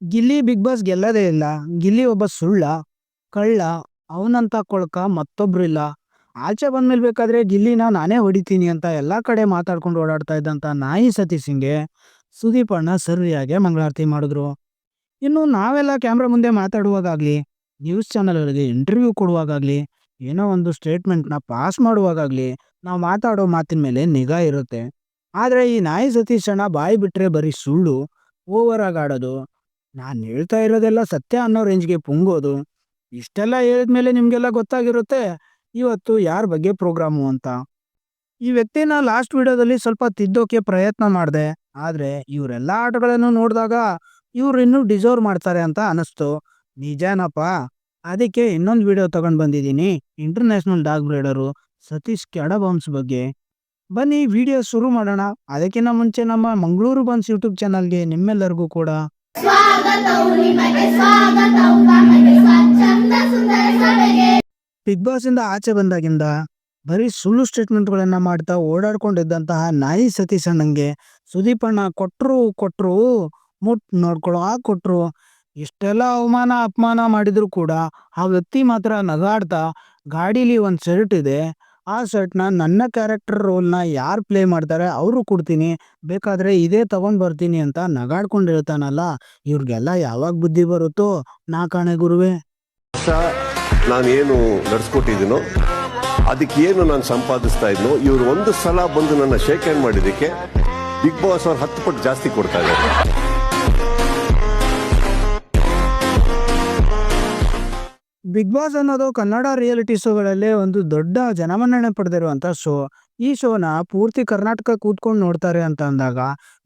Gilli big boss ಗೆಲ್ಲದೇ ಇಲ್ಲ. ಗಿಲ್ಲಿ ಒಬ್ಬ ಸುಳ್ಳ, ಕಳ್ಳ, ಅವನಂತ ಕೊಳಕ ಮತ್ತೊಬ್ರು ಇಲ್ಲ. ಆಚೆ ಬಂದ್ಮೇಲೆ ಬೇಕಾದ್ರೆ ಗಿಲ್ಲಿನ ನಾನೇ ಹೊಡಿತೀನಿ ಅಂತ ಎಲ್ಲಾ ಕಡೆ ಮಾತಾಡ್ಕೊಂಡು ಓಡಾಡ್ತಾ ಇದ್ದಂತ ನಾಯಿ ಸತೀಶಿಂಗೆ ಸುದೀಪ್ ಅಣ್ಣ ಸರಿಯಾಗಿ ಮಂಗಳಾರತಿ ಮಾಡಿದ್ರು. ಇನ್ನು ನಾವೆಲ್ಲ ಕ್ಯಾಮ್ರಾ ಮುಂದೆ ಮಾತಾಡುವಾಗಲಿ, ನ್ಯೂಸ್ ಚಾನಲ್ಗಳಿಗೆ ಇಂಟರ್ವ್ಯೂ ಕೊಡುವಾಗಲಿ, ಏನೋ ಒಂದು ಸ್ಟೇಟ್ಮೆಂಟ್ನ ಪಾಸ್ ಮಾಡುವಾಗಲಿ ನಾವು ಮಾತಾಡೋ ಮಾತಿನ ಮೇಲೆ ನಿಗಾ ಇರುತ್ತೆ. ಆದರೆ ಈ ನಾಯಿ ಸತೀಶ್ ಅಣ್ಣ ಬಾಯಿ ಬಿಟ್ಟರೆ ಬರೀ ಸುಳ್ಳು, ಓವರ್ ಆಗಿ ಆಡೋದು, ನಾನು ಹೇಳ್ತಾ ಇರೋದೆಲ್ಲ ಸತ್ಯ ಅನ್ನೋ ರೇಂಜ್ಗೆ ಪುಂಗೋದು. ಇಷ್ಟೆಲ್ಲ ಹೇಳಿದ್ಮೇಲೆ ನಿಮಗೆಲ್ಲ ಗೊತ್ತಾಗಿರುತ್ತೆ ಇವತ್ತು ಯಾರ ಬಗ್ಗೆ ಪ್ರೋಗ್ರಾಮು ಅಂತ. ಈ ವ್ಯಕ್ತಿನ ಲಾಸ್ಟ್ ವಿಡಿಯೋದಲ್ಲಿ ಸ್ವಲ್ಪ ತಿದ್ದೋಕೆ ಪ್ರಯತ್ನ ಮಾಡಿದೆ. ಆದರೆ ಇವರೆಲ್ಲ ಆಟಗಳನ್ನು ನೋಡಿದಾಗ ಇವ್ರು ಇನ್ನೂ ಡಿಸರ್ವ್ ಮಾಡ್ತಾರೆ ಅಂತ ಅನಿಸ್ತು. ನಿಜಾನಪ್ಪ. ಅದಕ್ಕೆ ಇನ್ನೊಂದು ವಿಡಿಯೋ ತಗೊಂಡು ಬಂದಿದ್ದೀನಿ ಇಂಟರ್ನ್ಯಾಷನಲ್ ಡಾಗ್ ಬ್ರೀಡರು ಸತೀಶ್ ಕೆಡಬಾಂಬ್ಸ್ ಬಗ್ಗೆ. ಬನ್ನಿ ವಿಡಿಯೋ ಶುರು ಮಾಡೋಣ. ಅದಕ್ಕಿಂತ ಮುಂಚೆ ನಮ್ಮ ಮಂಗಳೂರು ಬನ್ಸ್ ಯೂಟ್ಯೂಬ್ ಚಾನಲ್ಗೆ ನಿಮ್ಮೆಲ್ಲರಿಗೂ ಕೂಡ ಬಿಗ್ ಬಾಸ್ ಇಂದ ಆಚೆ ಬಂದಾಗಿಂದ ಬರೀ ಸುಳ್ಳು ಸ್ಟೇಟ್ಮೆಂಟ್ಗಳನ್ನ ಮಾಡ್ತಾ ಓಡಾಡ್ಕೊಂಡಿದ್ದಂತಹ ನಾಯಿ ಸತೀಶ್ ಅಣ್ಣಂಗೆ ಸುದೀಪ್ ಅಣ್ಣ ಕೊಟ್ರು ಮುಟ್ ನೋಡ್ಕೊಳ್ಳೋ ಕೊಟ್ರು. ಇಷ್ಟೆಲ್ಲ ಅವಮಾನ ಅಪಮಾನ ಮಾಡಿದ್ರು ಕೂಡ ಆ ವ್ಯಕ್ತಿ ಮಾತ್ರ ನಗಾಡ್ತಾ ಗಾಡೀಲಿ ಒಂದು ಶರ್ಟ್ ಇದೆ, ಆ ಶರ್ಟ್ನ ನನ್ನ ಕ್ಯಾರೆಕ್ಟರ್ ರೋಲ್ನ ಯಾರು ಪ್ಲೇ ಮಾಡ್ತಾರೆ ಅವರು ಕೊಡ್ತೀನಿ, ಬೇಕಾದ್ರೆ ಇದೇ ತಗೊಂಡ್ ಬರ್ತೀನಿ ಅಂತ ನಗಾಡ್ಕೊಂಡು ಹೇಳ್ತಾನಲ್ಲ. ಇವ್ರಿಗೆಲ್ಲ ಯಾವಾಗ ಬುದ್ಧಿ ಬರುತ್ತೋ ನಾ ಕಾಣೆ ಗುರುವೆ. ನಾನೇನು ನಡ್ಸ್ಕೊಟ್ಟಿದ್ದೀನೋ ಅದಕ್ಕೆ ಏನು ನಾನು ಸಂಪಾದಿಸ್ತಾ ಇದ್ನೋ ಇವ್ರು ಒಂದು ಸಲ ಬಂದು ನನ್ನ ಶೇಕ್ ಹ್ಯಾಂಡ್ ಮಾಡಿದ್ದಕ್ಕೆ ಬಿಗ್ ಬಾಸ್ ಅವ್ರು 10 ಪಟ್ಟು ಜಾಸ್ತಿ ಕೊಡ್ತಾ ಇದ್ದಾರೆ. ಬಿಗ್ ಬಾಸ್ ಅನ್ನೋದು ಕನ್ನಡ ರಿಯಾಲಿಟಿ ಶೋಗಳಲ್ಲೇ ಒಂದು ದೊಡ್ಡ ಜನಮನ್ನಣೆ ಪಡೆದಿರುವಂತ ಶೋ. ಈ ಶೋನ ಪೂರ್ತಿ ಕರ್ನಾಟಕ ಕೂತ್ಕೊಂಡು ನೋಡ್ತಾರೆ ಅಂತ ಅಂದಾಗ,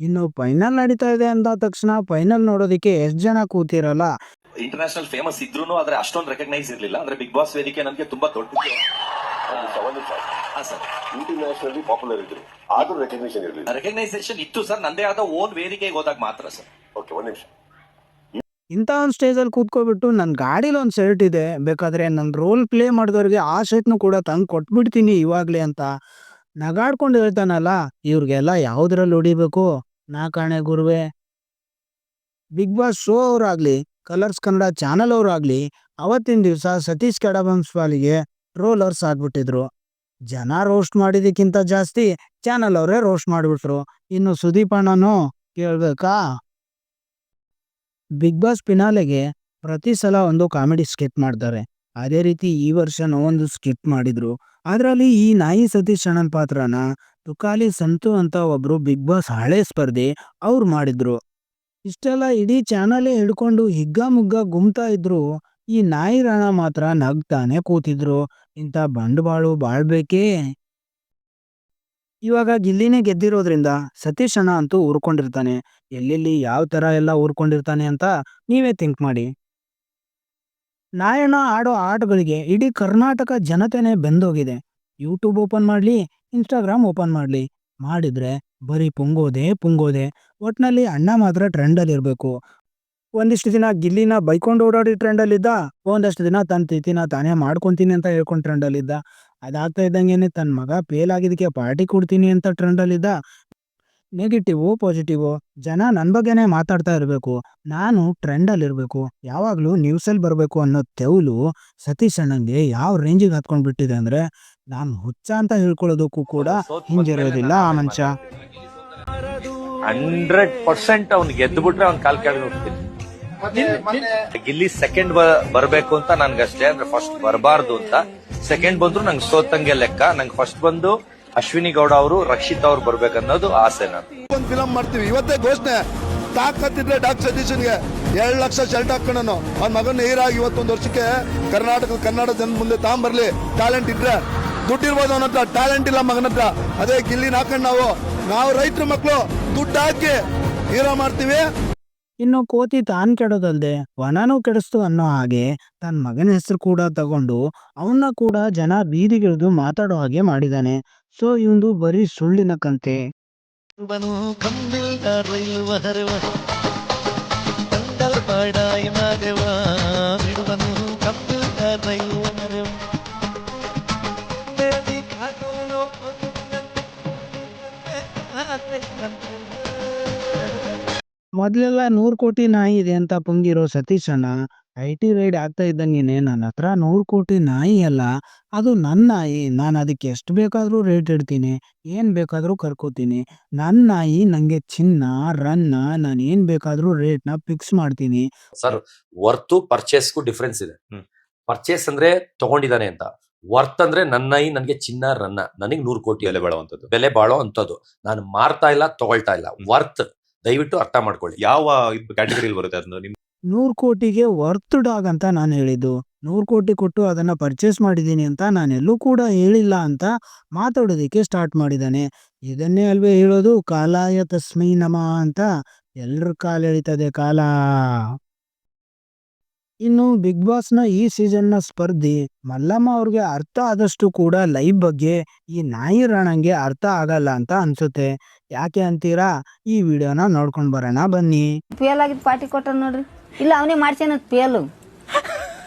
ಇನ್ನು ಫೈನಲ್ ನಡೀತಾ ಇದೆ ಅಂದ ತಕ್ಷಣ ಫೈನಲ್ ನೋಡೋದಿಕ್ಕೆ ಎಷ್ಟು ಜನ ಕೂತಿರಲ್ಲ. ಇಂಟರ್ನ್ಯಾಷನಲ್ ಫೇಮಸ್ ಇದ್ರೂ ಆದ್ರೆ ಅಷ್ಟೊಂದು ರೆಕಗ್ನೈಸ್ ಇರಲಿಲ್ಲ. ಅಂದ್ರೆ ಬಿಗ್ ಬಾಸ್ ವೇದಿಕೆ ನನಗೆ ತುಂಬಾ ದೊಡ್ಡ ಇಂಟರ್ನ್ಯಾಷನಲಿ ಪಾಪ್ಯುಲರ್ ಇದ್ರು, ಆದ್ರೂ ರೆಕಗ್ನಿಷನ್ ಇರಲಿಲ್ಲ. ರೆಕಗ್ನೈಸೇಷನ್ ಇತ್ತು ಸರ್, ನಂದೇ ಆದ ಓನ್ ವೇದಿಕೆಗೆ ಹೋದಾಗ ಮಾತ್ರ ಸರ್. ಓಕೆ, ಒಂದ್ ನಿಮಿಷ. ಇಂಥ ಒಂದು ಸ್ಟೇಜಲ್ಲಿ ಕೂತ್ಕೊಬಿಟ್ಟು ನನ್ನ ಗಾಡೀಲಿ ಒಂದು ಶರ್ಟ್ ಇದೆ, ಬೇಕಾದ್ರೆ ನನ್ನ ರೋಲ್ ಪ್ಲೇ ಮಾಡಿದವ್ರಿಗೆ ಆ ಶರ್ಟ್ನು ಕೂಡ ತಂದು ಕೊಟ್ಬಿಡ್ತೀನಿ ಇವಾಗಲೇ ಅಂತ ನಗಾಡ್ಕೊಂಡು ಹೇಳ್ತಾನಲ್ಲ. ಇವ್ರಿಗೆಲ್ಲ ಯಾವುದ್ರಲ್ಲಿ ಹೊಡಿಬೇಕು ನಾ ಕಾಣೆ ಗುರುವೆ. ಬಿಗ್ ಬಾಸ್ ಶೋ ಅವರಾಗ್ಲಿ, ಕಲರ್ಸ್ ಕನ್ನಡ ಚಾನಲ್ ಅವರಾಗ್ಲಿ ಅವತ್ತಿನ ದಿವಸ ಸತೀಶ್ ಕೆಡಬಾಂಬ್ಸ್ ಪಾಲಿಗೆ ರೋಲರ್ಸ್ ಆಗ್ಬಿಟ್ಟಿದ್ರು. ಜನ ರೋಸ್ಟ್ ಮಾಡಿದಕ್ಕಿಂತ ಜಾಸ್ತಿ ಚಾನಲ್ ಅವರೇ ರೋಸ್ಟ್ ಮಾಡಿಬಿಟ್ರು. ಇನ್ನು ಸುದೀಪ್ ಅಣ್ಣನೂ ಕೇಳ್ಬೇಕಾ? ಬಿಗ್ ಬಾಸ್ ಫಿನಾಲೆಗೆ ಪ್ರತಿ ಸಲ ಒಂದು ಕಾಮಿಡಿ ಸ್ಕಿಟ್ ಮಾಡ್ತಾರೆ. ಅದೇ ರೀತಿ ಈ ವರ್ಷನೂ ಒಂದು ಸ್ಕಿಟ್ ಮಾಡಿದ್ರು. ಅದರಲ್ಲಿ ಈ ನಾಯಿ ಸತೀಶ್ ಅಣ್ಣನ ಪಾತ್ರನ ತುಕಾಲಿ ಸಂತು ಅಂತ ಒಬ್ರು ಬಿಗ್ ಬಾಸ್ ಹಳೆ ಸ್ಪರ್ಧಿ ಅವ್ರು ಮಾಡಿದ್ರು. ಇಷ್ಟೆಲ್ಲ ಇಡೀ ಚಾನಲೇ ಹಿಡ್ಕೊಂಡು ಹಿಗ್ಗಾಮುಗ್ಗ ಗುಮ್ತಾ ಇದ್ರು, ಈ ನಾಯಿ ರಾಣ ಮಾತ್ರ ನಗ್ತಾನೆ ಕೂತಿದ್ರು. ಇಂಥ ಬಂಡವಾಳು ಬಾಳ್ಬೇಕೇ. ಇವಾಗ ಗಿಲ್ಲಿನೇ ಗೆದ್ದಿರೋದ್ರಿಂದ ಸತೀಶ್ ಅಣ್ಣ ಅಂತೂ ಊರ್ಕೊಂಡಿರ್ತಾನೆ. ಎಲ್ಲೆಲ್ಲಿ ಯಾವ ತರ ಎಲ್ಲ ಊರ್ಕೊಂಡಿರ್ತಾನೆ ಅಂತ ನೀವೇ ಥಿಂಕ್ ಮಾಡಿ. ನಾಯಣ್ಣ ಆಡೋ ಆಟಗಳಿಗೆ ಇಡೀ ಕರ್ನಾಟಕ ಜನತೆನೇ ಬೆಂದೋಗಿದೆ. ಯೂಟ್ಯೂಬ್ ಓಪನ್ ಮಾಡಲಿ, ಇನ್ಸ್ಟಾಗ್ರಾಮ್ ಓಪನ್ ಮಾಡಲಿ, ಮಾಡಿದ್ರೆ ಬರೀ ಪುಂಗೋದೆ. ಒಟ್ನಲ್ಲಿ ಅಣ್ಣ ಮಾತ್ರ ಟ್ರೆಂಡಲ್ಲಿ ಇರಬೇಕು. ಒಂದಿಷ್ಟು ದಿನ ಗಿಲ್ಲಿನ ಬೈಕೊಂಡು ಓಡಾಡಿ ಟ್ರೆಂಡಲ್ಲಿದ್ದ, ಒಂದಷ್ಟು ದಿನ ತನ್ನ ತಿಥಿನ ತಾನೇ ಮಾಡ್ಕೊತೀನಿ ಅಂತ ಹೇಳ್ಕೊಂಡು ಟ್ರೆಂಡಲ್ಲಿದ್ದ. ಅದಾಗ್ತಾ ಇದ್ದಂಗೆನೆ ತನ್ನ ಮಗ ಫೇಲ್ ಆಗಿದ್ದಕ್ಕೆ ಪಾರ್ಟಿ ಕೊಡ್ತೀನಿ ಅಂತ ಟ್ರೆಂಡಲ್ಲಿದ್ದ. ನೆಗೆಟಿವ್ ಪಾಸಿಟಿವ್ ಜನ ನನ್ನ ಬಗ್ಗೆನೇ ಮಾತಾಡ್ತಾ ಇರಬೇಕು, ನಾನು ಟ್ರೆಂಡಲ್ಲಿರಬೇಕು, ಯಾವಾಗಲೂ ನ್ಯೂಸಲ್ಲಿ ಬರಬೇಕು ಅನ್ನೋ ತೆವಲು ಸತೀಶ್ ಅಣ್ಣಂಗೆ ಯಾವ ರೇಂಜಿಗೆ ಹತ್ಕೊಂಡು ಬಿಟ್ಟಿದೆ ಅಂದರೆ, ನಾನು ಹುಚ್ಚ ಅಂತ ಹೇಳ್ಕೊಳ್ಳೋದಕ್ಕೂ ಕೂಡ ಹಿಂಜರಿಯೋದಿಲ್ಲ ಆ ಮನುಷ್ಯ. 100% ಅವ್ನು ಗೆದ್ದು ಬಿಟ್ರೆ ಅವ್ನ ಕಾಲ್ ಕೆಳಗೆ ಹೋಗ್ತೀನಿ. ಗಿಲ್ಲಿ ಸೆಕೆಂಡ್ ಬರ್ಬೇಕು ಅಂತ ನನ್ಗಷ್ಟೇ, ಅಂದ್ರೆ ಫಸ್ಟ್ ಬರಬಾರ್ದು ಅಂತ. ಸೆಕೆಂಡ್ ಬಂದ್ರು ನಂಗೆ ಸೋತಂಗೆ ಲೆಕ್ಕ. ನಂಗೆ ಫಸ್ಟ್ ಬಂದು ಅಶ್ವಿನಿ ಗೌಡ ಅವರು, ರಕ್ಷಿತ್ ಅವ್ರು ಬರ್ಬೇಕನ್ನೋದು ಆಸೆ. ನಾನು ಒಂದು ಫಿಲಂ ಮಾಡ್ತೀವಿ ಇವತ್ತೇ ಘೋಷಣೆ. ತಾಕತ್ತಿದ್ರೆ ಡಾಕ್ಟರ್ ಸತೀಶನ್ಗೆ 2 ಲಕ್ಷ ಶರ್ಟ್ ಹಾಕೋಣ. ಅವ್ನ ಮಗನ ಹೀರಾಗಿ ಇವತ್ತೊಂದು ವರ್ಷಕ್ಕೆ ಕನ್ನಡ ಜನ ಮುಂದೆ ತಾಂಬರ್ಲಿ. ಟ್ಯಾಲೆಂಟ್ ಇದ್ರೆ ದುಡ್ಡಿರ್ಬೋದು ಅವನ ಹತ್ರ, ಟ್ಯಾಲೆಂಟ್ ಇಲ್ಲ ಮಗನ ಹತ್ರ. ಅದೇ ಗಿಲ್ಲಿನ ಹಾಕೊಂಡು ನಾವು ರೈತರ ಮಕ್ಕಳು ದುಡ್ಡು ಹಾಕಿ ಹೀರೋ ಮಾಡ್ತೀವಿ. ಇನ್ನು ಕೋತಿ ತಾನು ಕೆಡೋದಲ್ದೆ ವನನೂ ಕೆಡಿಸ್ತು ಅನ್ನೋ ಹಾಗೆ ತನ್ನ ಮಗನ ಹೆಸರು ಕೂಡ ತಗೊಂಡು ಅವನ್ನ ಕೂಡ ಜನ ಬೀದಿಗಿಳಿದು ಮಾತಾಡೋ ಹಾಗೆ ಮಾಡಿದಾನೆ. ಸೊ ಇವಂದು ಬರೀ ಸುಳ್ಳಿನ ಕಂತೆ. ಮೊದ್ಲೆಲ್ಲ 100 ಕೋಟಿ ನಾಯಿ ಇದೆ ಅಂತ ಪುಂಗಿರೋ ಸತೀಶ್ ಅಣ್ಣ IT ರೈಡ್ ಆಗ್ತಾ ಇದ್ದಂಗೆನೆ ನನ್ನ ಹತ್ರ 100 ಕೋಟಿ ನಾಯಿ ಅಲ್ಲ, ಅದು ನನ್ನ ನಾಯಿ. ನಾನು ಅದಕ್ಕೆ ಎಷ್ಟು ಬೇಕಾದ್ರೂ ರೇಟ್ ಇಡ್ತೀನಿ, ಏನ್ ಬೇಕಾದ್ರೂ ಕರ್ಕೋತೀನಿ. ನನ್ನ ನಾಯಿ ನಂಗೆ ಚಿನ್ನ, ರನ್ನ, ನಾನು ಏನ್ ಬೇಕಾದ್ರೂ ರೇಟ್ನ ಫಿಕ್ಸ್ ಮಾಡ್ತೀನಿ. ಸರ್, ವರ್ತು ಪರ್ಚೇಸ್ಗೂ ಡಿಫ್ರೆನ್ಸ್ ಇದೆ. ಪರ್ಚೇಸ್ ಅಂದ್ರೆ ತಗೊಂಡಿದ್ದಾನೆ ಅಂತ, ವರ್ತ್ ಅಂದ್ರೆ ನನ್ನ ನಾಯಿ ನನ್ಗೆ ಚಿನ್ನ ರನ್ನ, ನನಗೆ 100 ಕೋಟಿ ಬೆಲೆ ಬಾಳೋ ಅಂತದ್ದು. ನಾನು ಮಾರ್ತಾ ಇಲ್ಲ, ತಗೊಳ್ತಾ ಇಲ್ಲ. ವರ್ತ್ ದಯವಿಟ್ಟು ಅರ್ಥ ಮಾಡ್ಕೊಳ್ಳಿ. ಯಾವ ಕ್ಯಾಟಗರಿಲಿ ಬರುತ್ತೆ ಅದನ್ನ ನಿಮ್ 100 ಕೋಟಿಗೆ ವರ್ತ್ ಡಾಗ್ ಅಂತ ನಾನು ಹೇಳಿದ್ದು. 100 ಕೋಟಿ ಕೊಟ್ಟು ಅದನ್ನ ಪರ್ಚೇಸ್ ಮಾಡಿದ್ದೀನಿ ಅಂತ ನಾನೆಲ್ಲೂ ಕೂಡ ಹೇಳಿಲ್ಲ ಅಂತ ಮಾತಾಡೋದಕ್ಕೆ ಸ್ಟಾರ್ಟ್ ಮಾಡಿದ್ದಾನೆ. ಇದನ್ನೇ ಅಲ್ವೇ ಹೇಳೋದು ಕಾಲಾಯ ತಸ್ಮೈ ನಮಃ ಅಂತ. ಎಲ್ರ ಕಾಲ ಎಳಿತದೆ ಕಾಲ. ಇನ್ನು ಬಿಗ್ ಬಾಸ್ನ ಈ ಸೀಸನ್ನ ಸ್ಪರ್ಧಿ ಮಲ್ಲಮ್ಮ ಅವ್ರಿಗೆ ಅರ್ಥ ಆದಷ್ಟು ಕೂಡ ಲೈವ್ ಬಗ್ಗೆ ಈ ನಾಯಿ ರಾಣಂಗೆ ಅರ್ಥ ಆಗಲ್ಲ ಅಂತ ಅನ್ಸುತ್ತೆ. ಯಾಕೆ ಅಂತೀರಾ? ಈ ವಿಡಿಯೋನ ನೋಡ್ಕೊಂಡ್ ಬರೋಣ ಬನ್ನಿ. ಫೇಲ್ ಆಗಿದ್ ಪಾರ್ಟಿ ಕೊಟ್ಟ ನೋಡ್ರಿ, ಇಲ್ಲ ಅವನೇ ಮಾಡ್ಸ್ಯಾನ ಫೇಲು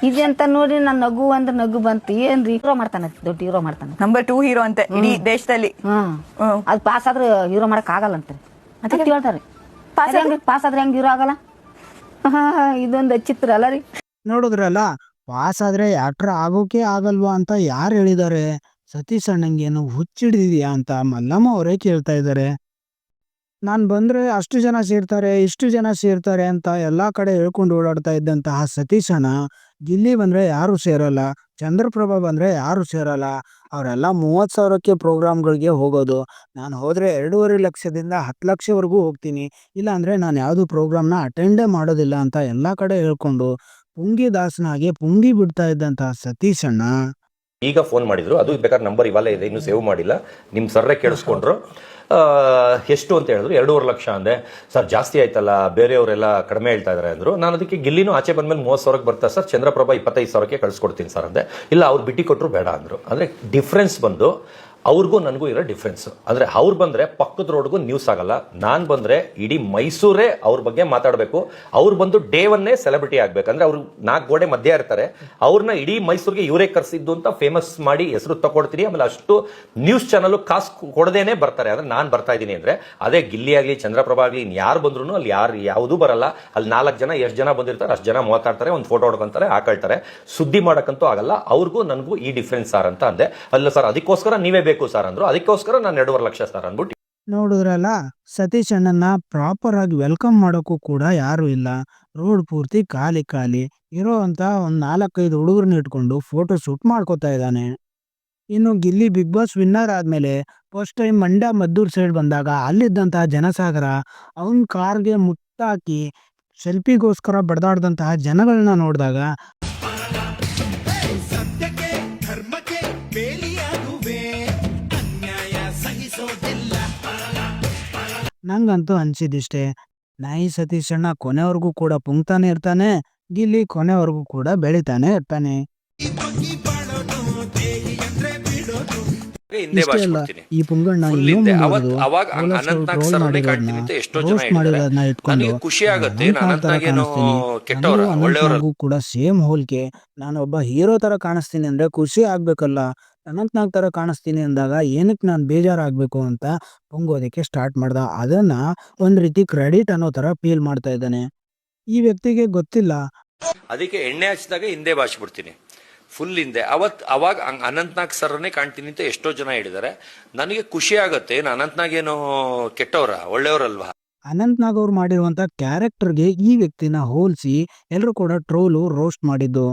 ಇದೆಂತ ನೋಡ್ರಿ. ನನ್ನ ನಗು ಅಂದ್ರೆ ನಗು ಬಂತು. ಏನ್ರಿ ಹೀರೋ ಮಾಡ್ತಾನ, ದೊಡ್ಡ ಹೀರೋ ಮಾಡ್ತಾನ. ನಂಬರ್ 2 ಹೀರೋ ಅಂತೆ ಇಡೀ ದೇಶದಲ್ಲಿ. ಅದ್ ಪಾಸ್ ಆದ್ರೆ ಹೀರೋ ಮಾಡಕ್ ಆಗಲ್ಲ ಅಂತಾರೆ. ಅದಕ್ಕೆ ಹೇಳ್ತಾರೆ ಪಾಸ್ ಆದ್ರೆ ಹೆಂಗ್ ಹೀರೋ ಆಗಲ್ಲ. ಇದೊಂದು ಚಿತ್ರ ಅಲ್ಲ ರೀ. ನೋಡಿದ್ರಲ್ಲ, ಪಾಸ್ ಆದ್ರೆ ಆಕ್ಟರ್ ಆಗೋಕೆ ಆಗಲ್ವಾ ಅಂತ ಯಾರು ಹೇಳಿದ್ದಾರೆ? ಸತೀಶ್ ಅಣ್ಣಂಗೇನು ಹುಚ್ಚಿಡಿದ್ಯಾ ಅಂತ ಮಲ್ಲಮ್ಮ ಅವರೇ ಕೇಳ್ತಾ ಇದ್ದಾರೆ. ನಾನ್ ಬಂದ್ರೆ ಅಷ್ಟು ಜನ ಸೇರ್ತಾರೆ, ಇಷ್ಟು ಜನ ಸೇರ್ತಾರೆ ಅಂತ ಎಲ್ಲಾ ಕಡೆ ಹೇಳ್ಕೊಂಡು ಓಡಾಡ್ತಾ ಇದ್ದಂತಹ ಸತೀಶ್ ಅಣ್ಣ ಗಿಲ್ಲಿ ಬಂದ್ರೆ ಯಾರು ಸೇರಲ್ಲ, ಚಂದ್ರಪ್ರಭಾ ಬಂದ್ರೆ ಯಾರು ಸೇರಲ್ಲ, ಅವರೆಲ್ಲ 30,000ಕ್ಕೆ ಪ್ರೋಗ್ರಾಮ್ಗಳಿಗೆ ಹೋಗೋದು. ನಾನು ಹೋದ್ರೆ 2.5 ಲಕ್ಷದಿಂದ 10 ಲಕ್ಷವರೆಗೂ ಹೋಗ್ತೀನಿ, ಇಲ್ಲ ಅಂದ್ರೆ ನಾನು ಯಾವ್ದು ಪ್ರೋಗ್ರಾಮ್ನ ಅಟೆಂಡೇ ಮಾಡೋದಿಲ್ಲ ಅಂತ ಎಲ್ಲಾ ಕಡೆ ಹೇಳ್ಕೊಂಡು ಪುಂಗಿ ದಾಸನಾಗೆ ಪುಂಗಿ ಬಿಡ್ತಾ ಇದ್ದಂತಹ ಸತೀಶ್ ಅಣ್ಣ ಈಗ ಫೋನ್ ಮಾಡಿದ್ರು, ಅದು ಬೇಕಾದ್ರೆ ನಂಬರ್ ಇವಾಗಲೇ ಇದೆ, ಇನ್ನು ಸೇವ್ ಮಾಡಿಲ್ಲ. ನಿಮ್ ಸರ್ರೆ ಕೇಳಿಸ್ಕೊಂಡ್ರು. ಎಷ್ಟು ಅಂತ ಹೇಳಿದ್ರು, 2.5 ಲಕ್ಷ ಅಂದೆ. ಸರ್ ಜಾಸ್ತಿ ಆಯ್ತಲ್ಲ, ಬೇರೆಯವರೆಲ್ಲ ಕಡಿಮೆ ಹೇಳ್ತಾ ಇದಾರೆ ಅಂದ್ರು. ನಾನು ಅದಕ್ಕೆ ಗಿಲ್ಲಿನೂ ಆಚೆ ಬಂದ್ಮೇಲೆ 30,000ಕ್ಕೆ ಬರ್ತಾರೆ ಸರ್, ಚಂದ್ರಪ್ರಭಾ 25,000ಕ್ಕೆ ಕಳ್ಸಿಕೊಡ್ತೀನಿ ಸರ್ ಅಂದೆ. ಇಲ್ಲ ಅವ್ರು ಬಿಟ್ಟಿ ಕೊಟ್ಟರು ಬೇಡ ಅಂದ್ರು. ಅಂದ್ರೆ ಡಿಫ್ರೆನ್ಸ್ ಬಂದು ಅವ್ರಿಗೂ ನನಗೂ ಇರೋ ಡಿಫ್ರೆನ್ಸ್ ಅಂದ್ರೆ, ಅವ್ರು ಬಂದ್ರೆ ಪಕ್ಕದ ರೋಡ್ಗೂ ನ್ಯೂಸ್ ಆಗಲ್ಲ, ನಾನ್ ಬಂದ್ರೆ ಇಡೀ ಮೈಸೂರೇ ಅವ್ರ ಬಗ್ಗೆ ಮಾತಾಡಬೇಕು. ಅವ್ರು ಬಂದು ಡೇ ಒನ್ನೇ ಸೆಲೆಬ್ರಿಟಿ ಆಗ್ಬೇಕಂದ್ರೆ ಅವ್ರು 4 ಗೋಡೆ ಮಧ್ಯ ಇರ್ತಾರೆ. ಅವ್ರನ್ನ ಇಡೀ ಮೈಸೂರಿಗೆ ಇವರೇ ಕರ್ಸಿದ್ದು ಅಂತ ಫೇಮಸ್ ಮಾಡಿ ಹೆಸರು ತಗೊಡ್ತೀನಿ. ಆಮೇಲೆ ಅಷ್ಟು ನ್ಯೂಸ್ ಚಾನಲ್ ಕಾಸು ಕೊಡದೇನೆ ಬರ್ತಾರೆ. ಅಂದ್ರೆ ನಾನ್ ಬರ್ತಾ ಇದೀನಿ ಅಂದ್ರೆ ಅದೇ ಗಿಲ್ಲಿ ಆಗ್ಲಿ ಚಂದ್ರಪ್ರಭಾ ಆಗ್ಲಿ ಯಾರು ಬಂದ್ರು ಅಲ್ಲಿ ಯಾವುದೂ ಬರಲ್ಲ. ಅಲ್ಲಿ 4 ಜನ ಎಷ್ಟು ಜನ ಬಂದಿರ್ತಾರೆ ಅಷ್ಟು ಜನ ಮಾತಾಡ್ತಾರೆ, ಒಂದು ಫೋಟೋ ಹೊಡ್ಕೊಂತಾರೆ, ಹಾಕೊಳ್ತಾರೆ. ಸುದ್ದಿ ಮಾಡಕ್ಕಂತೂ ಆಗಲ್ಲ. ಅವ್ರಿಗೂ ನನಗೂ ಈ ಡಿಫ್ರೆನ್ಸ್ ಸರ್ ಅಂತ ಅಂದೆ. ಅಲ್ಲ ಸರ್ ಅದಕ್ಕೋಸ್ಕರ ನೀವೇ ಬೇಕು ಸರ್ ಅಂದ್ರು. ಅದಕ್ಕೋಸ್ಕರ ನಾನು 2.5 ಲಕ್ಷ ಸರ್ ಅಂದ್ಬಿಟ್ಟು. ನೋಡಿದ್ರಲ್ಲ, ಸತೀಶ್ ಅಣ್ಣನ ಪ್ರಾಪರ್ ಆಗಿ ವೆಲ್ಕಮ್ ಮಾಡೋಕ್ಕೂ ಕೂಡ ಯಾರು ಇಲ್ಲ. ರೋಡ್ ಪೂರ್ತಿ ಖಾಲಿ ಖಾಲಿ ಇರೋ ಅಂತ ಒಂದ್ 4-5 ಹುಡುಗರನ್ನ ಇಟ್ಕೊಂಡು ಫೋಟೋ ಶೂಟ್ ಮಾಡ್ಕೋತಾ ಇದ್ದಾನೆ. ಇನ್ನು ಗಿಲ್ಲಿ ಬಿಗ್ ಬಾಸ್ ವಿನ್ನರ್ ಆದ್ಮೇಲೆ first time Mandya Maddur side ಬಂದಾಗ ಅಲ್ಲಿದ್ದಂತಹ ಜನಸಾಗರ ಅವನ್ ಕಾರ್ಗೆ ಮುತ್ತಾಕಿ ಸೆಲ್ಫಿಗೋಸ್ಕರ ಬಡದಾಡ್ದಂತಹ ಜನಗಳನ್ನ ನೋಡಿದಾಗ ನಂಗಂತೂ ಅನ್ಸಿದಿಷ್ಟೇ, ನಾಯಿ ಸತೀಶ್ ಅಣ್ಣ ಕೊನೆವರೆಗೂ ಕೂಡ ಪುಂಕ್ತಾನೆ ಇರ್ತಾನೆ, ಗಿಲ್ಲಿ ಕೊನೆವರೆಗೂ ಕೂಡ ಬೆಳಿತಾನೆ ಇರ್ತಾನೆ. ಇಷ್ಟೇ ಅಲ್ಲ, ಈ ಪುಂಗಣ್ಣ ಕೂಡ ಸೇಮ್ ಹೋಲ್ಕೆ. ನಾನೊಬ್ಬ ಹೀರೋ ತರ ಕಾಣಿಸ್ತೀನಿ ಅಂದ್ರೆ ಖುಷಿ ಆಗ್ಬೇಕಲ್ಲ, ಅನಂತ್ನಾಗ್ ತರ ಕಾಣಿಸ್ತೀನಿ ಅಂದಾಗ ಏನಕ್ಕೆ ನಾನು ಬೇಜಾರಾಗ್ಬೇಕು ಅಂತ ಪುಂಗೋದಕ್ಕೆ ಸ್ಟಾರ್ಟ್ ಮಾಡ್ದ. ಅದನ್ನ ಒಂದ್ ರೀತಿ ಕ್ರೆಡಿಟ್ ಅನ್ನೋ ತರ ಫೀಲ್ ಮಾಡ್ತಾ ಇದ್ದಾನೆ. ಈ ವ್ಯಕ್ತಿಗೆ ಗೊತ್ತಿಲ್ಲ, ಅದಕ್ಕೆ ಎಣ್ಣೆ ಹಚ್ಚಿದಾಗ ಹಿಂದೆ ಬಾಚ್ಬಿಡ್ತೀನಿ, ಫುಲ್ ಹಿಂದೆ. ಅವಾಗ ಅನಂತ್ನಾಗ್ ಸರ್ನೇ ಕಾಣ್ತೀನಿ ಅಂತ ಎಷ್ಟೋ ಜನ ಹೇಳಿದ್ದಾರೆ. ನನಗೆ ಖುಷಿ ಆಗತ್ತೆ. ಅನಂತ್ನಾಗ್ ಏನು ಕೆಟ್ಟವ್ರ, ಒಳ್ಳೆಯವ್ರಲ್ವಾ? ಅನಂತ್ನಾಗ್ ಅವ್ರು ಮಾಡಿರುವಂತ ಕ್ಯಾರೆಕ್ಟರ್ಗೆ ಈ ವ್ಯಕ್ತಿನ ಹೋಲಿಸಿ ಎಲ್ಲರೂ ಕೂಡ ಟ್ರೋಲು ರೋಸ್ಟ್ ಮಾಡಿದ್ದು.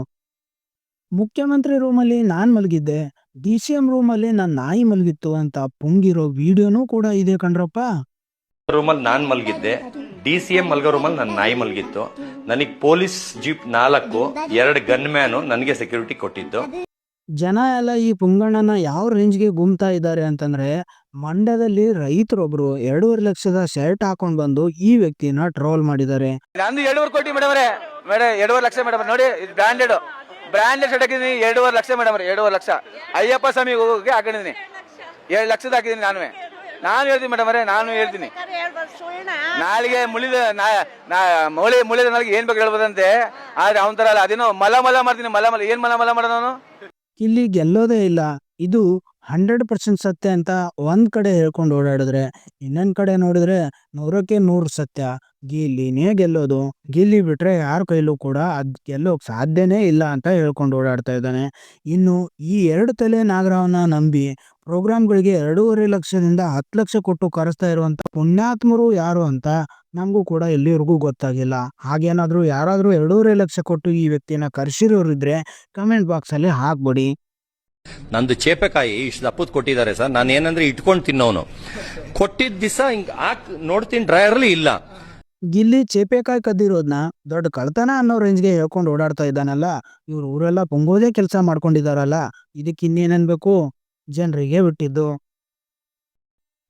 ಮುಖ್ಯಮಂತ್ರಿ ರೂಮಲ್ಲಿ ನಾನ್ ಮಲಗಿದ್ದೆ, DCM ರೂಮಲ್ಲಿ ನನ್ನ ನಾಯಿ ಮಲಗಿತ್ತು ಅಂತ ಪುಂಗಿರೋ ವಿಡಿಯೋನೂ ಕೂಡ ಇದೆ ಕಣ್ರಪ್ಪ. ರೂಮಲ್ಲಿ ನಾನ್ ಮಲಗಿದ್ದೆ, DCM ಮಲ್ಗೋ ರೂಮಲ್ಲಿ ನನ್ನ ನಾಯಿ ಮಲಗಿತ್ತು. ನನಗೆ ಪೊಲೀಸ್ ಜೀಪ್ 4, 2 ಗನ್ ಮ್ಯಾನು ನನಗೆ ಸೆಕ್ಯೂರಿಟಿ ಕೊಟ್ಟಿದ್ದು. ಜನ ಎಲ್ಲ ಈ ಪುಂಗಣ್ಣನ ಯಾವ ರೇಂಜ್ಗೆ ಗುಮ್ತಾ ಇದ್ದಾರೆ ಅಂತಂದ್ರೆ, ಮಂಡ್ಯದಲ್ಲಿ ರೈತರೊಬ್ರು 2.5 ಲಕ್ಷದ ಶರ್ಟ್ ಹಾಕೊಂಡ್ ಬಂದು ಈ ವ್ಯಕ್ತಿನ ಟ್ರೋಲ್ ಮಾಡಿದ್ದಾರೆ. ನಂದು 2.5 ಕೋಟಿ ಮೇಡಮ್ ರೇ, 2.5 ಲಕ್ಷ ಮೇಡಮ್. ನೋಡಿ ಇದು ಬ್ರಾಂಡೆಡ್ ಶರ್ಟ್ ಹಾಕಿದೀನಿ, 2.5 ಲಕ್ಷ ಮೇಡಮ್, 2.5 ಲಕ್ಷ. ಅಯ್ಯಪ್ಪ ಸ್ವಾಮಿ ಹೋಗೋಕೆ ಹಾಕೊಂಡಿದೀನಿ, 7 ಲಕ್ಷದ ಹಾಕಿದೀನಿ. ನಾನು ಹೇಳ್ತೀನಿ ಮೇಡಮ್ ಅವರೇ, ನಾನು ಹೇಳ್ತೀನಿ. ನಾಳೆಗೆ ಮುಳಿದ ನಾಳೆಗೆ ಏನ್ ಬೇಕು ಹೇಳ್ಬೋದಂತೆ. ಆದ್ರೆ ಅವನ ತರ ಅಲ್ಲ, ಅದೇನೋ ಮಲ ಮಾಡ್ತೀನಿ. ಮಲ ಏನ್ ಮಲ ಮಾಡೋನು? ಇಲ್ಲಿ ಗೆಲ್ಲೋದೇ ಇಲ್ಲ. ಇದು 100% ಸತ್ಯ ಅಂತ ಒಂದ್ ಕಡೆ ಹೇಳ್ಕೊಂಡು ಓಡಾಡಿದ್ರೆ, ಇನ್ನೊಂದ್ ಕಡೆ ನೋಡಿದ್ರೆ 100ಕ್ಕೆ 100 ಸತ್ಯ. ಗಿಲ್ಲಿನೇ ಗೆಲ್ಲೋದು, ಗಿಲ್ಲಿ ಬಿಟ್ರೆ ಯಾರ ಕೈಲೂ ಕೂಡ ಅದ್ ಗೆಲ್ಲೋಕ್ ಸಾಧ್ಯನೇ ಇಲ್ಲ ಅಂತ ಹೇಳ್ಕೊಂಡು ಓಡಾಡ್ತಾ ಇದ್ದಾನೆ. ಇನ್ನು ಈ 2 ತಲೆ ನಾಗರವನ್ನ ನಂಬಿ ಪ್ರೋಗ್ರಾಮ್ಗಳಿಗೆ 2.5 ಲಕ್ಷದಿಂದ 10 ಲಕ್ಷ ಕೊಟ್ಟು ಕರೆಸ್ತಾ ಇರುವಂತ ಪುಣ್ಯಾತ್ಮರು ಯಾರು ಅಂತ ನಮಗೂ ಕೂಡ ಇಲ್ಲಿವರೆಗೂ ಗೊತ್ತಾಗಿಲ್ಲ. ಹಾಗೇನಾದ್ರೂ ಯಾರಾದ್ರೂ 2.5 ಲಕ್ಷ ಕೊಟ್ಟು ಈ ವ್ಯಕ್ತಿನ ಕರ್ಸಿರೋರಿದ್ರೆ ಕಮೆಂಟ್ ಬಾಕ್ಸ್ ಅಲ್ಲಿ ಹಾಕ್ಬಿಡಿ. ನಂದು ಚೇಪೆಕಾಯಿ ಇಷ್ಟು ದಪ್ಪದ್ ಕೊಟ್ಟಿದ್ದಾರೆ ಸರ್. ನಾನು ಏನಂದ್ರೆ ಇಟ್ಕೊಂಡು ತಿನ್ನೋನು. ಕೊಟ್ಟಿದ್ದ ದಿವಸ ಹಿಂಗ್ ನೋಡ್ತೀನಿ ಡ್ರೈಯರ್ಲಿ ಇಲ್ಲ. ಗಿಲ್ಲಿ ಚೇಪೆಕಾಯಿ ಕದ್ದಿರೋದ್ನ ದೊಡ್ಡ ಕಳ್ತನ ಅನ್ನೋ ರೇಂಜ್ಗೆ ಹೇಳ್ಕೊಂಡು ಓಡಾಡ್ತಾ ಇದ್ದಾನಲ್ಲ, ಇವ್ರು ಊರೆಲ್ಲ ಪೊಂಗೋದೇ ಕೆಲಸ ಮಾಡ್ಕೊಂಡಿದಾರಲ್ಲ, ಇದಕ್ಕೆ ಇನ್ನೇನನ್ಬೇಕು? ಜನರಿಗೆ ಬಿಟ್ಟಿದ್ದು.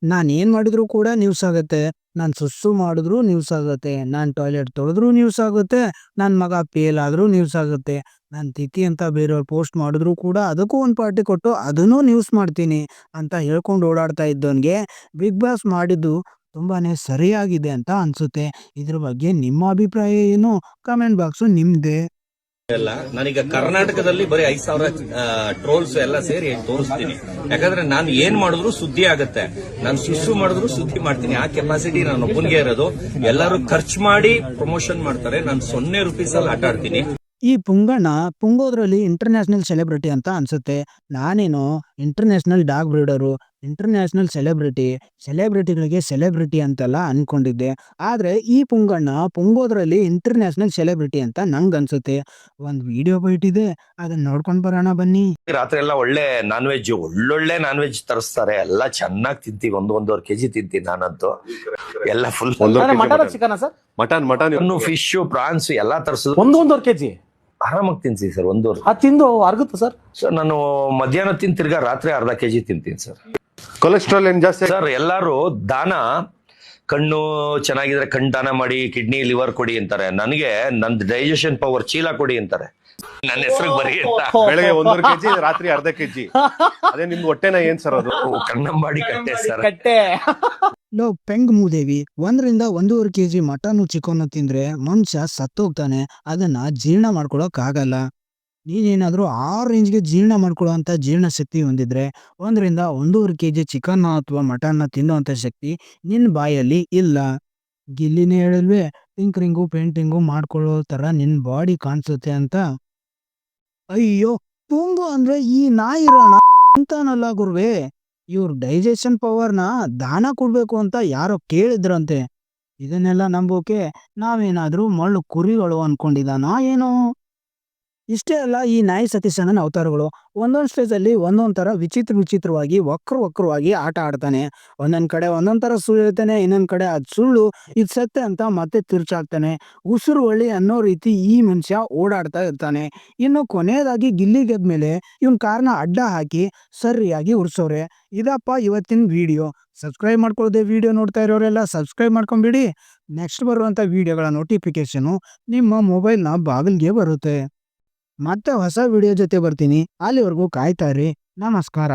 ನಾನೇನ್ ಮಾಡಿದ್ರು ಕೂಡ ನ್ಯೂಸ್ ಆಗತ್ತೆ, ನಾನು ಸುಸ್ಸು ಮಾಡಿದ್ರು ನ್ಯೂಸ್ ಆಗುತ್ತೆ, ನಾನು ಟಾಯ್ಲೆಟ್ ತೊಳೆದ್ರು ನ್ಯೂಸ್ ಆಗುತ್ತೆ, ನನ್ನ ಮಗ ಫೇಲ್ ಆದ್ರೂ ನ್ಯೂಸ್ ಆಗುತ್ತೆ, ನಾನು ತಿಥಿ ಅಂತ ಬೇರೆಯವ್ರು ಪೋಸ್ಟ್ ಮಾಡಿದ್ರು ಕೂಡ ಅದಕ್ಕೂ ಒಂದು ಪಾರ್ಟಿ ಕೊಟ್ಟು ಅದನ್ನೂ ನ್ಯೂಸ್ ಮಾಡ್ತೀನಿ ಅಂತ ಹೇಳ್ಕೊಂಡು ಓಡಾಡ್ತಾ ಇದ್ದವನಿಗೆ ಬಿಗ್ ಬಾಸ್ ಮಾಡಿದ್ದು ತುಂಬಾನೇ ಸರಿಯಾಗಿದೆ ಅಂತ ಅನ್ಸುತ್ತೆ. ಇದ್ರ ಬಗ್ಗೆ ನಿಮ್ಮ ಅಭಿಪ್ರಾಯ ಏನು? ಕಮೆಂಟ್ ಬಾಕ್ಸು ನಿಮ್ದೇ. ನಾನೀಗ ಕರ್ನಾಟಕದಲ್ಲಿ ಬರೀ 5,000 ಟ್ರೋಲ್ಸ್ ಎಲ್ಲ ಸೇರಿ ತೋರಿಸ್ತೀನಿ. ಯಾಕಂದ್ರೆ ನಾನು ಏನ್ ಮಾಡಿದ್ರು ಸುದ್ದಿ ಆಗತ್ತೆ. ನಾನು ಸುಸ್ಸು ಮಾಡಿದ್ರು ಸುದ್ದಿ ಮಾಡ್ತೀನಿ. ಆ ಕೆಪಾಸಿಟಿ ನಾನು ಒಬ್ಬನಿಗೆ ಇರೋದು. ಎಲ್ಲರೂ ಖರ್ಚು ಮಾಡಿ ಪ್ರಮೋಷನ್ ಮಾಡ್ತಾರೆ, ನಾನು 0 ರೂಪೀಸಲ್ಲಿ ಆಟ ಆಡ್ತೀನಿ. ಈ ಪುಂಗಣ್ಣ ಪುಂಗೋದ್ರಲ್ಲಿ ಇಂಟರ್ನ್ಯಾಷನಲ್ ಸೆಲೆಬ್ರಿಟಿ ಅಂತ ಅನ್ಸುತ್ತೆ. ನಾನೇನು ಇಂಟರ್ನ್ಯಾಷನಲ್ ಡಾಗ್ ಬ್ರೀಡರು, ಇಂಟರ್ನ್ಯಾಷನಲ್ ಸೆಲೆಬ್ರಿಟಿಗಳಿಗೆ ಸೆಲೆಬ್ರಿಟಿ ಅಂತೆಲ್ಲ ಅನ್ಕೊಂಡಿದ್ದೆ. ಆದ್ರೆ ಈ ಪುಂಗಣ್ಣ ಪುಂಗೋದ್ರಲ್ಲಿ ಇಂಟರ್ನ್ಯಾಷನಲ್ ಸೆಲೆಬ್ರಿಟಿ ಅಂತ ನಂಗೆ ಅನ್ಸುತ್ತೆ. ಒಂದ್ ವಿಡಿಯೋ ಬೈಟಿದೆ, ಅದನ್ನ ನೋಡ್ಕೊಂಡ್ ಬರೋಣ ಬನ್ನಿ. ರಾತ್ರಿ ಎಲ್ಲ ಒಳ್ಳೆ ನಾನ್ ವೆಜ್, ಒಳ್ಳೊಳ್ಳೆ ನಾನ್ ವೆಜ್ ತರಿಸ್ತಾರೆ. ಎಲ್ಲ ಚೆನ್ನಾಗಿ ತಿಂತೀವಿ. 1.5 ಕೆಜಿ ತಿಂತೀನಿ ನಾನಂತೂ. ಎಲ್ಲ ಫುಲ್ ಮಟನ್, ಫಿಶ್, ಪ್ರಾನ್ಸ್ ಎಲ್ಲ ತರಿಸಿದ್ರು. 1.5 ಕೆಜಿ ಆರಾಮಾಗಿ ತಿಂತೀನಿ ಸರ್. 1.5 ಅದು ತಿಂದು ಅರ್ಗುತ್ತೆ ಸರ್. ಸರ್ ನಾನು ಮಧ್ಯಾಹ್ನ ತಿಂದು ತಿರ್ಗಾ ರಾತ್ರಿ ಅರ್ಧ ಕೆಜಿ ತಿಂತೀನಿ ಸರ್. ಕೊಲೆಸ್ಟ್ರಾಲ್ ಏನ್ ಜಾಸ್ತಿ? ಸರ್ ಎಲ್ಲಾರು ದಾನ, ಕಣ್ಣು ಚೆನ್ನಾಗಿದ್ರೆ ಕಣ್ಣು ದಾನ ಮಾಡಿ, ಕಿಡ್ನಿ ಲಿವರ್ ಕೊಡಿ ಅಂತಾರೆ. ನನಗೆ ನಂದು ಡೈಜೆಷನ್ ಪವರ್ ಚೀಲ ಕೊಡಿ ಅಂತಾರೆ. ನನ್ನ ಹೆಸರು ಬರೀ ಅಂತ. ಬೆಳಗ್ಗೆ 1.5 ಕೆಜಿ, ರಾತ್ರಿ ಅರ್ಧ ಕೆಜಿ. ಅದೇ ನಿಮ್ದು ಹೊಟ್ಟೆನ ಏನ್ ಸರ್ ಅದು? ಕಣ್ಣಂಬಾಡಿ ಕಟ್ಟೆ ಸರ್. ಲೋ ಪೆಂಗ್ ಮೂದೇವಿ, 1ರಿಂದ 1.5 ಕೆಜಿ ಮಟನ್ ಚಿಕನ್ ತಿಂದ್ರೆ ಮನುಷ್ಯ ಸತ್ತೋಗ್ತಾನೆ. ಅದನ್ನ ಜೀರ್ಣ ಮಾಡ್ಕೊಳಕ್ ಆಗಲ್ಲ. ನೀನೇನಾದ್ರೂ ಆ ರೇಂಜ್ಗೆ ಜೀರ್ಣ ಮಾಡ್ಕೊಳ್ಳೋ ಅಂತ ಜೀರ್ಣ ಶಕ್ತಿ ಹೊಂದಿದ್ರೆ 1ರಿಂದ 1.5 ಕೆಜಿ ಚಿಕನ್ ಅಥವಾ ಮಟನ್ನ ತಿನ್ನುವಂತ ಶಕ್ತಿ ನಿನ್ ಬಾಯಲ್ಲಿ ಇಲ್ಲ. ಗಿಲ್ಲಿನೇ ಹೇಳಲ್ವೇ, ಟಿಂಕರಿಂಗು ಪೇಂಟಿಂಗು ಮಾಡ್ಕೊಳ್ಳೋ ತರ ನಿನ್ ಬಾಡಿ ಕಾಣಿಸುತ್ತೆ ಅಂತ. ಅಯ್ಯೋ, ಪುಂಗು ಅಂದ್ರೆ ಈ ನಾಯಿ ರಾಣ ಅಂತಾನಲ್ಲ ಗುರುವೆ. ಇವ್ರ ಡೈಜೆಷನ್ ಪವರ್ನ ದಾನ ಕೊಡ್ಬೇಕು ಅಂತ ಯಾರೋ ಕೇಳಿದ್ರಂತೆ. ಇದನ್ನೆಲ್ಲ ನಂಬೋಕೆ ನಾವೇನಾದ್ರೂ ಮಳ್ಳು ಕುರಿಗಳು ಅನ್ಕೊಂಡಿದಾನ ಏನೋ? ಇಷ್ಟೇ ಅಲ್ಲ, ಈ ನಾಯಿ ಸತೀಶಣ್ಣನ ಅವತಾರಗಳು ಒಂದೊಂದು ಸ್ಟೇಜಲ್ಲಿ ಒಂದೊಂದ್ ತರ ವಿಚಿತ್ರವಾಗಿ ವಕ್ರವಾಗಿ ಆಟ ಆಡ್ತಾನೆ. ಒಂದೊಂದ್ ಕಡೆ ಒಂದೊಂದ್ ತರ ಸುಳ್ಳು ಹೇಳ್ತಾನೆ, ಇನ್ನೊಂದ್ ಕಡೆ ಅದ್ ಸುಳ್ಳು ಇದು ಸತ್ಯ ಅಂತ ಮತ್ತೆ ತಿರ್ಚಾಕ್ತಾನೆ. ಉಸಿರು ಒಳ್ಳಿ ಅನ್ನೋ ರೀತಿ ಈ ಮನುಷ್ಯ ಓಡಾಡ್ತಾ ಇರ್ತಾನೆ. ಇನ್ನು ಕೊನೆಯದಾಗಿ ಗಿಲ್ಲಿ ಗೆದ್ಮೇಲೆ ಇವನ್ ಕಾರ್ನ ಅಡ್ಡ ಹಾಕಿ ಸರಿಯಾಗಿ ಉರ್ಸೋರೆ. ಇದಪ್ಪ ಇವತ್ತಿನ ವಿಡಿಯೋ. ಸಬ್ಸ್ಕ್ರೈಬ್ ಮಾಡ್ಕೊಳ್ಳದೆ ವಿಡಿಯೋ ನೋಡ್ತಾ ಇರೋರೆಲ್ಲ ಸಬ್ಸ್ಕ್ರೈಬ್ ಮಾಡ್ಕೊಂಬಿಡಿ. ನೆಕ್ಸ್ಟ್ ಬರುವಂತ ವಿಡಿಯೋಗಳ ನೋಟಿಫಿಕೇಶನ್ ನಿಮ್ಮ ಮೊಬೈಲ್ನ ಬಾಗಿಲ್ಗೆ ಬರುತ್ತೆ. ಮತ್ತೆ ಹೊಸ ವಿಡಿಯೋ ಜೊತೆ ಬರ್ತೀನಿ. ಅಲ್ಲಿವರೆಗೂ ಕಾಯ್ತಾ ಇರಿ. ನಮಸ್ಕಾರ.